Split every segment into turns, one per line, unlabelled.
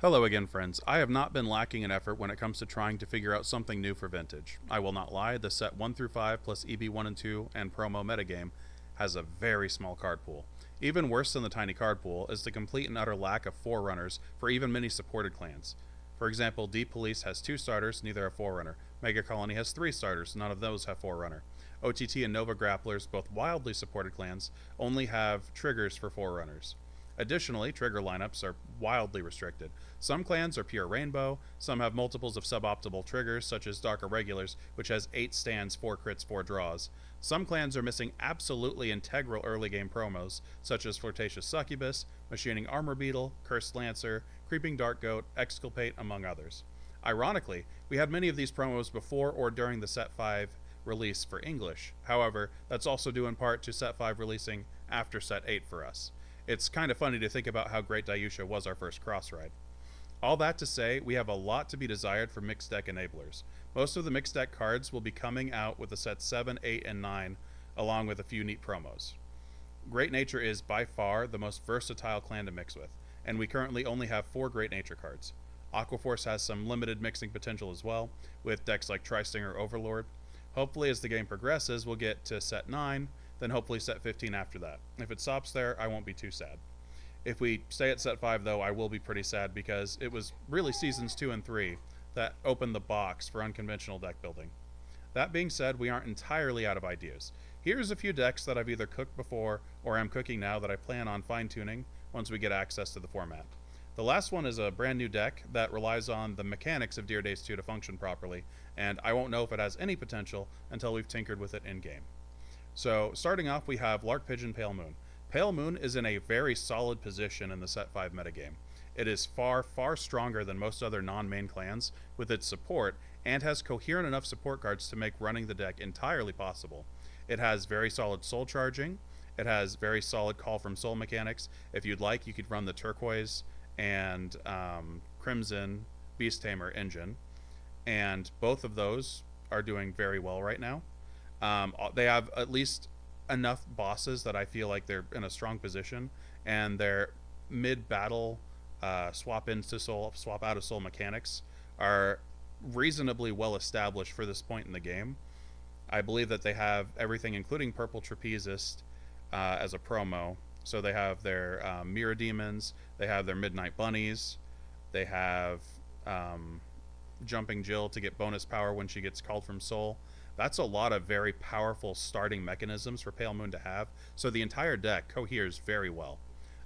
Hello again, friends. I have not been lacking in effort when it comes to trying to figure out something new for Vintage. I will not lie, the set 1 through 5 plus EB1 and 2 and promo metagame has a very small card pool. Even worse than the tiny card pool is the complete and utter lack of forerunners for even many supported clans. For example, D Police has 2 starters, neither have Forerunner. Mega Colony has 3 starters, none of those have Forerunner. OTT and Nova Grapplers, both wildly supported clans, only have triggers for Forerunners. Additionally, trigger lineups are wildly restricted. Some clans are pure rainbow, some have multiples of suboptimal triggers, such as Dark Irregulars, which has 8 stands, 4 crits, 4 draws. Some clans are missing absolutely integral early game promos, such as Flirtatious Succubus, Machining Armor Beetle, Cursed Lancer, Creeping Dark Goat, Exculpate, among others. Ironically, we had many of these promos before or during the Set 5 release for English. However, that's also due in part to Set 5 releasing after Set 8 for us. It's kind of funny to think about how great Dayusha was our first cross ride. All that to say, we have a lot to be desired for mixed deck enablers. Most of the mixed deck cards will be coming out with the sets 7, 8, and 9, along with a few neat promos. Great Nature is by far the most versatile clan to mix with, and we currently only have 4 Great Nature cards. Aquaforce has some limited mixing potential as well, with decks like Tristinger Overlord. Hopefully, as the game progresses, we'll get to set 9, then hopefully set 15 after that. If it stops there, I won't be too sad. If we stay at set 5, though, I will be pretty sad because it was really seasons 2 and 3 that opened the box for unconventional deck building. That being said, we aren't entirely out of ideas. Here's a few decks that I've either cooked before or am cooking now that I plan on fine-tuning once we get access to the format. The last one is a brand new deck that relies on the mechanics of Dear Days 2 to function properly, and I won't know if it has any potential until we've tinkered with it in-game. So, starting off, we have Lark Pigeon Pale Moon. Pale Moon is in a very solid position in the Set 5 metagame. It is far, far stronger than most other non-main clans with its support, and has coherent enough support cards to make running the deck entirely possible. It has very solid soul charging, it has very solid call from soul mechanics. If you'd like, you could run the turquoise and crimson Beast Tamer engine, and both of those are doing very well right now. They have at least enough bosses that I feel like they're in a strong position, and their mid-battle swap into soul, swap out of soul mechanics are reasonably well established for this point in the game. I believe that they have everything, including Purple Trapezist, as a promo. So they have their Mirror Demons, they have their Midnight Bunnies, they have Jumping Jill to get bonus power when she gets called from soul. That's a lot of very powerful starting mechanisms for Pale Moon to have, so the entire deck coheres very well.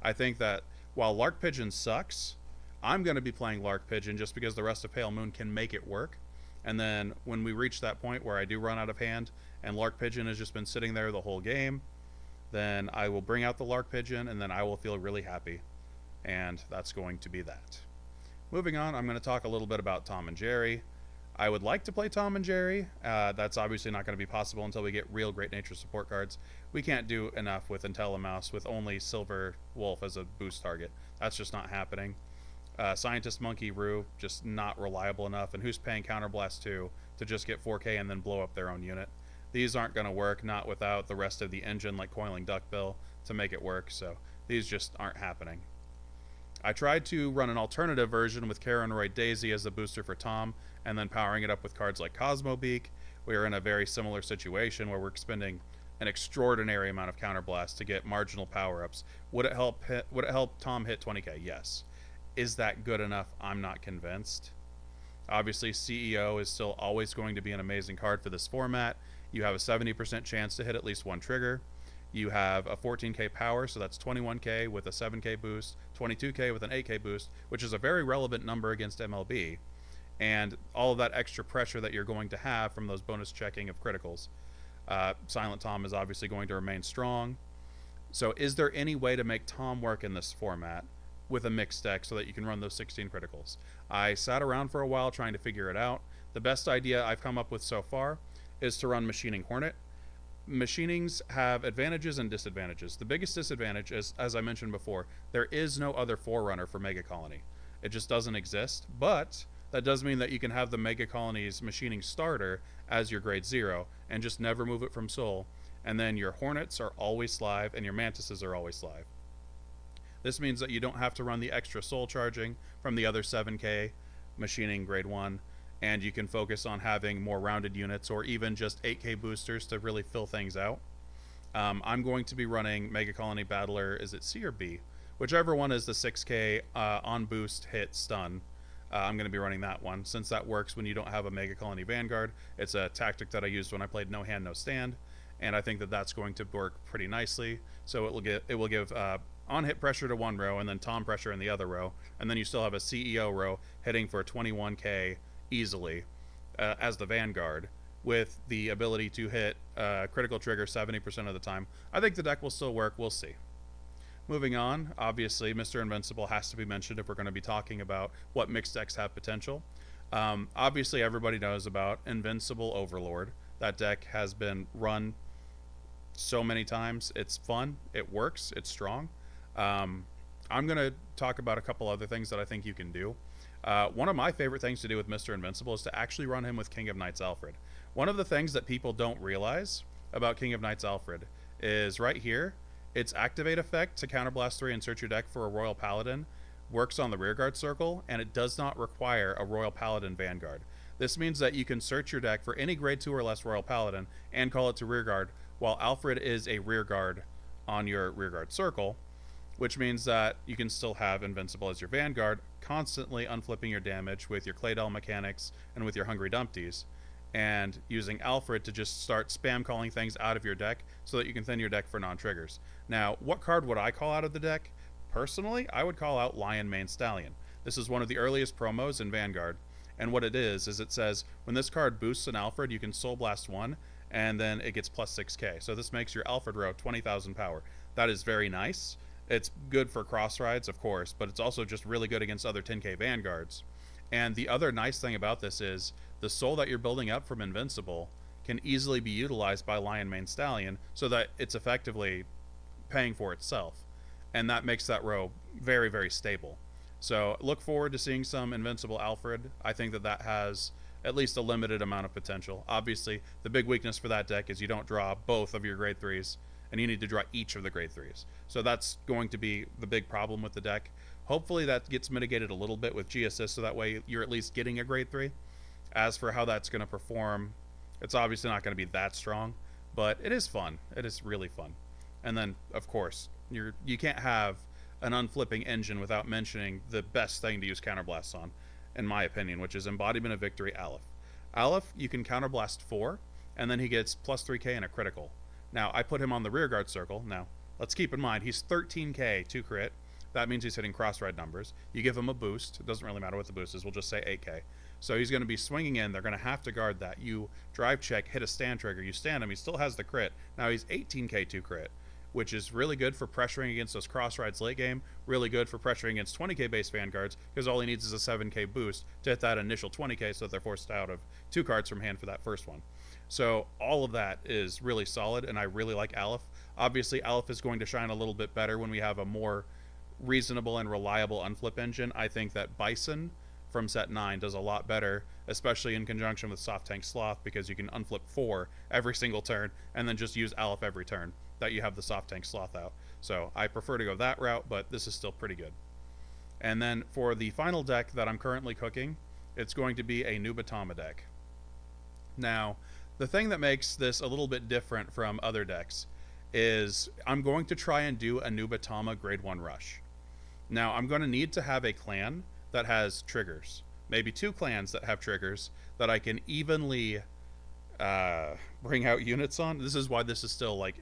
I think that while Lark Pigeon sucks, I'm going to be playing Lark Pigeon just because the rest of Pale Moon can make it work. And then when we reach that point where I do run out of hand and Lark Pigeon has just been sitting there the whole game, then I will bring out the Lark Pigeon and then I will feel really happy. And that's going to be that. Moving on, I'm going to talk a little bit about Tom and Jerry. I would like to play Tom and Jerry. That's obviously not going to be possible until we get real Great Nature support cards. We can't do enough with Intellimouse with only Silver Wolf as a boost target. That's just not happening. Scientist Monkey Roo, just not reliable enough. And who's paying Counterblast 2 to just get 4K and then blow up their own unit? These aren't going to work, not without the rest of the engine like Coiling Duckbill to make it work, so these just aren't happening. I tried to run an alternative version with Karenroid Daisy as a booster for Tom, and then powering it up with cards like Cosmo Beak. We are in a very similar situation where we're spending an extraordinary amount of counterblast to get marginal power-ups. Would it help Tom hit 20k? Yes. Is that good enough? I'm not convinced. Obviously, CEO is still always going to be an amazing card for this format. You have a 70% chance to hit at least one trigger. You have a 14k power, so that's 21k with a 7k boost, 22k with an 8k boost, which is a very relevant number against MLB, and all of that extra pressure that you're going to have from those bonus checking of criticals. Silent Tom is obviously going to remain strong. So is there any way to make Tom work in this format with a mixed deck so that you can run those 16 criticals? I sat around for a while trying to figure it out. The best idea I've come up with so far is to run Machining Hornet. Machinings have advantages and disadvantages. The biggest disadvantage is, as I mentioned before, there is no other Forerunner for Mega Colony. It just doesn't exist, but that does mean that you can have the Mega Colony's Machining starter as your grade 0 and just never move it from Soul, and then your Hornets are always live and your Mantises are always live. This means that you don't have to run the extra soul charging from the other 7k machining grade 1, and you can focus on having more rounded units or even just 8k boosters to really fill things out. I'm going to be running Mega Colony Battler, is it C or B? Whichever one is the 6k on boost hit stun. I'm going to be running that one, since that works when you don't have a Mega Colony Vanguard. It's a tactic that I used when I played No Hand No Stand, and I think that that's going to work pretty nicely. So it will give on hit pressure to one row and then tom pressure in the other row, and then you still have a CEO row hitting for 21k easily as the Vanguard, with the ability to hit critical trigger 70% of the time. I think the deck will still work. We'll see. Moving on, obviously, Mr. Invincible has to be mentioned if we're going to be talking about what mixed decks have potential. Obviously, everybody knows about Invincible Overlord. That deck has been run so many times. It's fun. It works. It's strong. I'm going to talk about a couple other things that I think you can do. One of my favorite things to do with Mr. Invincible is to actually run him with King of Knights Alfred. One of the things that people don't realize about King of Knights Alfred is right here. Its activate effect to counterblast 3 and search your deck for a Royal Paladin works on the rearguard circle, and it does not require a Royal Paladin Vanguard. This means that you can search your deck for any grade 2 or less Royal Paladin and call it to rearguard, while Alfred is a rearguard on your rearguard circle, which means that you can still have Invincible as your Vanguard, constantly unflipping your damage with your Claydol mechanics and with your Hungry Dumpties, and using Alfred to just start spam calling things out of your deck so that you can thin your deck for non-triggers. Now, what card would I call out of the deck? Personally, I would call out Lion Mane Stallion. This is one of the earliest promos in Vanguard, and what it is it says, when this card boosts an Alfred, you can Soul Blast 1, and then it gets plus 6k. So this makes your Alfred row 20,000 power. That is very nice. It's good for cross rides, of course, but it's also just really good against other 10k Vanguards. And the other nice thing about this is the soul that you're building up from Invincible can easily be utilized by Lion Mane Stallion so that it's effectively paying for itself. And that makes that row very, very stable. So look forward to seeing some Invincible Alfred. I think that that has at least a limited amount of potential. Obviously, the big weakness for that deck is you don't draw both of your grade 3s, and you need to draw each of the grade 3s. So that's going to be the big problem with the deck. Hopefully that gets mitigated a little bit with G-Assist, so that way you're at least getting a grade 3. As for how that's going to perform, it's obviously not going to be that strong, but it is fun. It is really fun. And then, of course, you can't have an unflipping engine without mentioning the best thing to use counterblasts on, in my opinion, which is Embodiment of Victory Aleph. Aleph, you can counterblast 4, and then he gets plus 3k and a critical. Now, I put him on the rearguard circle. Now, let's keep in mind, he's 13k to crit. That means he's hitting cross-ride numbers. You give him a boost. It doesn't really matter what the boost is. We'll just say 8k. So he's going to be swinging in. They're going to have to guard that. You drive check, hit a stand trigger. You stand him. He still has the crit. Now he's 18k to crit, which is really good for pressuring against those cross-rides late game. Really good for pressuring against 20k base Vanguards, because all he needs is a 7k boost to hit that initial 20k so that they're forced out of 2 cards from hand for that first one. So all of that is really solid, and I really like Aleph. Obviously, Aleph is going to shine a little bit better when we have a more reasonable and reliable unflip engine. I think that Bison from set 9 does a lot better, especially in conjunction with Soft Tank Sloth, because you can unflip 4 every single turn and then just use Aleph every turn that you have the Soft Tank Sloth out. So I prefer to go that route, but this is still pretty good. And then for the final deck that I'm currently cooking, it's going to be a Nubatama deck. Now, the thing that makes this a little bit different from other decks is I'm going to try and do a Nubatama grade 1 rush. Now, I'm going to need to have a clan that has triggers. Maybe 2 clans that have triggers that I can evenly bring out units on. This is why this is still like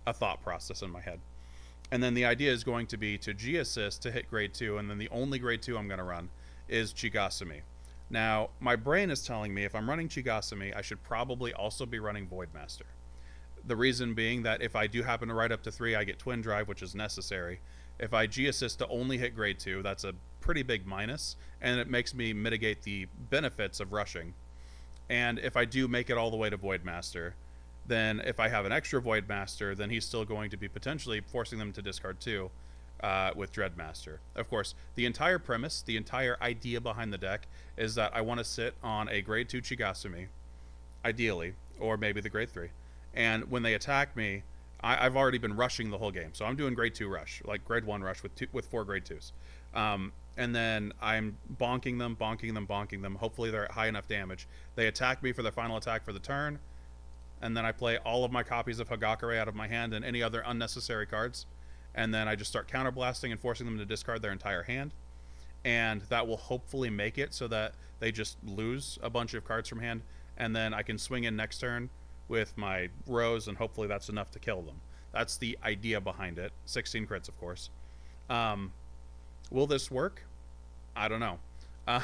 a thought process in my head. And then the idea is going to be to G-Assist to hit grade 2, and then the only grade 2 I'm going to run is Chigasumi. Now, my brain is telling me if I'm running Chigasumi, I should probably also be running Voidmaster. The reason being that if I do happen to ride up to 3, I get Twin Drive, which is necessary. If I G-Assist to only hit grade 2, that's a pretty big minus, and it makes me mitigate the benefits of rushing. And if I do make it all the way to Voidmaster, then if I have an extra Voidmaster, then he's still going to be potentially forcing them to discard 2 with Dreadmaster. Of course, the entire premise, the entire idea behind the deck is that I want to sit on a grade 2 Chigasumi, ideally, or maybe the grade 3. And when they attack me, I've already been rushing the whole game, so I'm doing grade 2 rush, like grade 1 rush with 4 grade 2s. And then I'm bonking them, bonking them, bonking them. Hopefully they're at high enough damage. They attack me for their final attack for the turn, and then I play all of my copies of Hagakure out of my hand and any other unnecessary cards. And then I just start counterblasting and forcing them to discard their entire hand. And that will hopefully make it so that they just lose a bunch of cards from hand. And then I can swing in next turn with my Rose, and hopefully that's enough to kill them. That's the idea behind it. 16 crits, of course. Will this work? I don't know.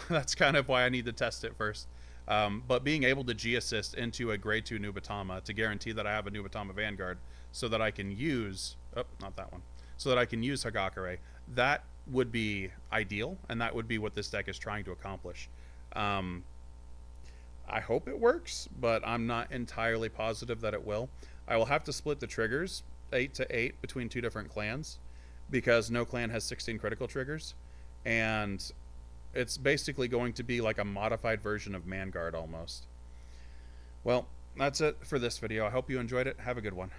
That's kind of why I need to test it first. But being able to G-assist into a grade 2 Nubatama to guarantee that I have a Nubatama Vanguard so that I can use... Oh, not that one. So that I can use Hagakure, that would be ideal, and that would be what this deck is trying to accomplish. I hope it works, but I'm not entirely positive that it will. I will have to split the triggers 8 to 8 between 2 different clans, because no clan has 16 critical triggers, and it's basically going to be like a modified version of Manguard almost. Well, that's it for this video. I hope you enjoyed it. Have a good one.